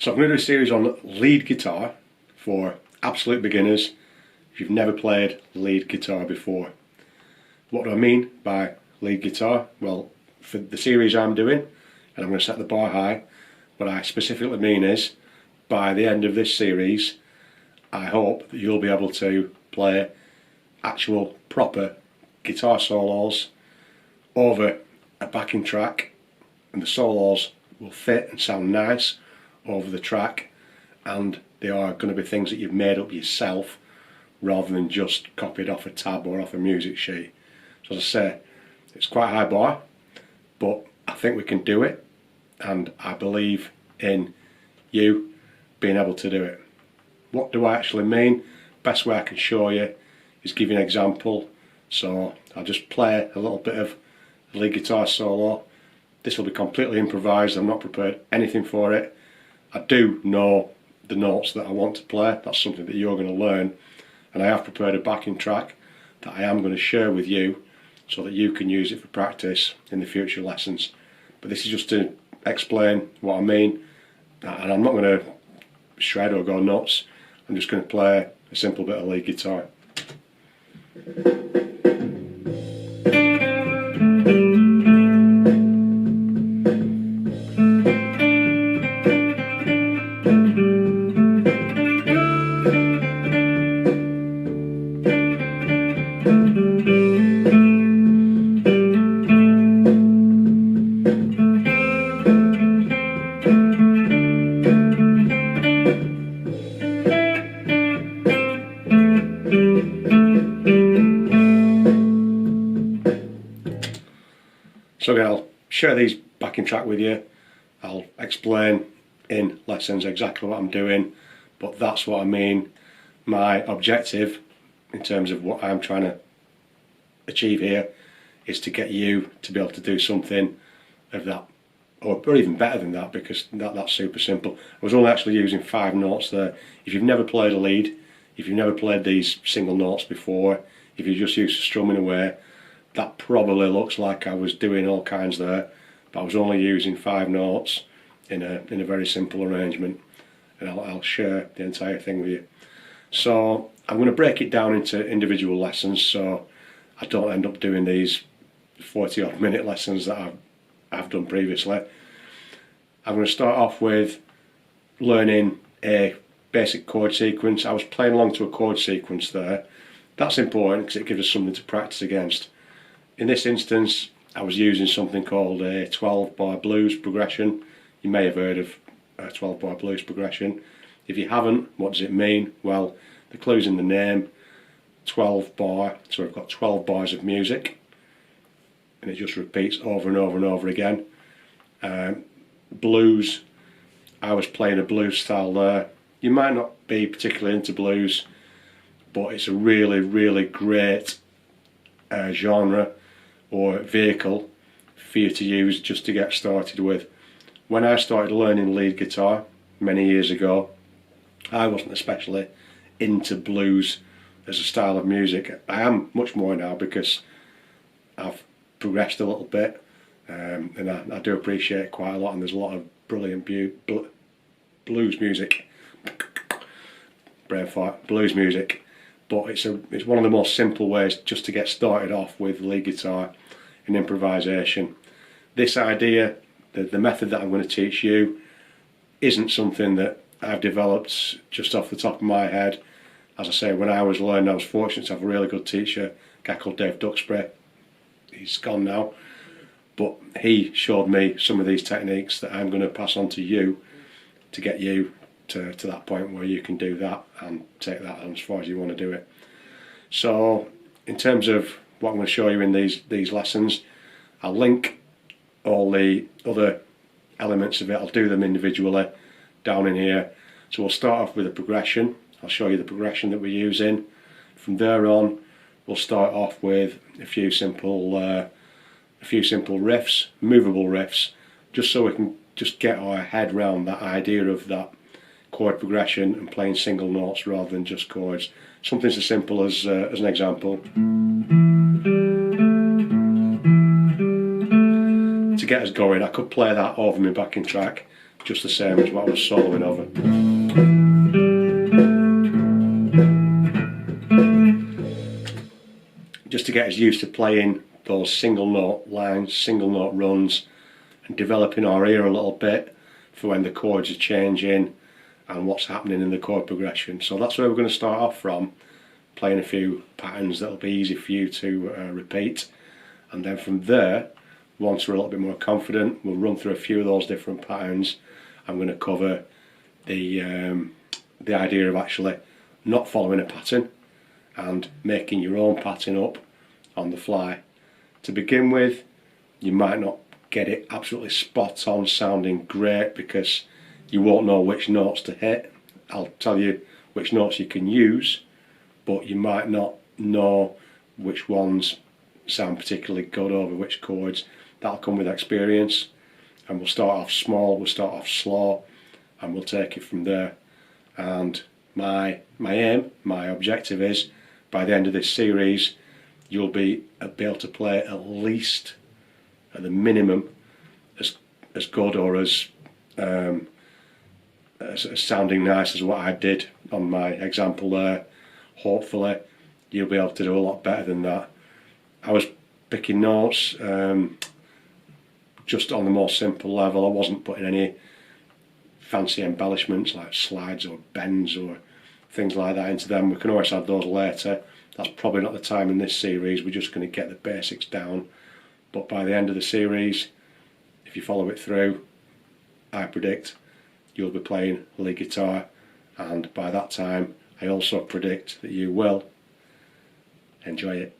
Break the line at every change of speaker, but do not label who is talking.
So I'm going to do a series on lead guitar for absolute beginners if you've never played lead guitar before. What do I mean by lead guitar? Well, for the series I'm doing, and I'm going to set the bar high, what I specifically mean is, by the end of this series, I hope that you'll be able to play actual proper guitar solos over a backing track, and the solos will fit and sound nice over the track, and they are going to be things that you've made up yourself rather than just copied off a tab or off a music sheet. So as I say, it's quite a high bar, but I think we can do it, and I believe in you being able to do it. What do I actually mean? Best way I can show you is give you an example. So I'll just play a little bit of the lead guitar solo. This will be completely improvised. I'm not prepared anything for it. I do know the notes that I want to play. That's something that you're going to learn, and I have prepared a backing track that I am going to share with you so that you can use it for practice in the future lessons. But this is just to explain what I mean, and I'm not going to shred or go nuts. I'm just going to play a simple bit of lead guitar. So again, I'll share these backing track with you. I'll explain in lessons exactly what I'm doing, but that's what I mean. My objective in terms of what I'm trying to achieve here is to get you to be able to do something of that, or even better than that, because that's super simple. I was only actually using 5 notes there. If you've never played a lead, if you've never played these single notes before, if you're just used to strumming away, that probably looks like I was doing all kinds there, but I was only using 5 notes in a very simple arrangement, and I'll share the entire thing with you. So I'm going to break it down into individual lessons so I don't end up doing these 40 odd minute lessons that I've done previously. I'm going to start off with learning a basic chord sequence. I was playing along to a chord sequence there. That's important because it gives us something to practice against. In this instance, I was using something called a 12-bar blues progression. You may have heard of a 12-bar blues progression. If you haven't, what does it mean? Well, the clue's in the name, 12-bar, so we've got 12 bars of music, and it just repeats over and over and over again. Blues, I was playing a blues style there. You might not be particularly into blues, but it's a really, really great genre or vehicle for you to use just to get started with. When I started learning lead guitar many years ago, I wasn't especially into blues as a style of music. I am much more now because I've progressed a little bit, and I do appreciate it quite a lot, and there's a lot of brilliant blues music, brain fart, blues music. But it's one of the most simple ways just to get started off with lead guitar and improvisation. This idea, the method that I'm going to teach you, isn't something that I've developed just off the top of my head. As I say, when I was learning, I was fortunate to have a really good teacher, a guy called Dave Duxbury. He's gone now, but he showed me some of these techniques that I'm going to pass on to you to get you to that point where you can do that and take that on as far as you want to do it. So in terms of what I'm going to show you in these lessons, I'll link all the other elements of it. I'll do them individually down in here. So we'll start off with a progression. I'll show you the progression that we're using. From there on, we'll start off with a few simple riffs, movable riffs, just so we can just get our head around that idea of that chord progression and playing single notes rather than just chords. Something so simple as an example. To get us going, I could play that over my backing track just the same as what I was soloing over. Just to get us used to playing those single note lines, single note runs, and developing our ear a little bit for when the chords are changing and what's happening in the chord progression. So that's where we're going to start off from, playing a few patterns that'll be easy for you to repeat, and then from there, once we're a little bit more confident, we'll run through a few of those different patterns. I'm going to cover the idea of actually not following a pattern and making your own pattern up on the fly. To begin with, you might not get it absolutely spot on sounding great because you won't know which notes to hit. I'll tell you which notes you can use, but you might not know which ones sound particularly good over which chords. That'll come with experience, and we'll start off small, we'll start off slow, and we'll take it from there. And my aim, my objective is, by the end of this series, you'll be able to play at least, at the minimum, as good or as sounding nice as what I did on my example there. Hopefully you'll be able to do a lot better than that. I was picking notes just on the more simple level. I wasn't putting any fancy embellishments like slides or bends or things like that into them. We can always add those later. That's probably not the time in this series. We're just going to get the basics down. But by the end of the series, if you follow it through, I predict you'll be playing lead guitar, and by that time I also predict that you will enjoy it.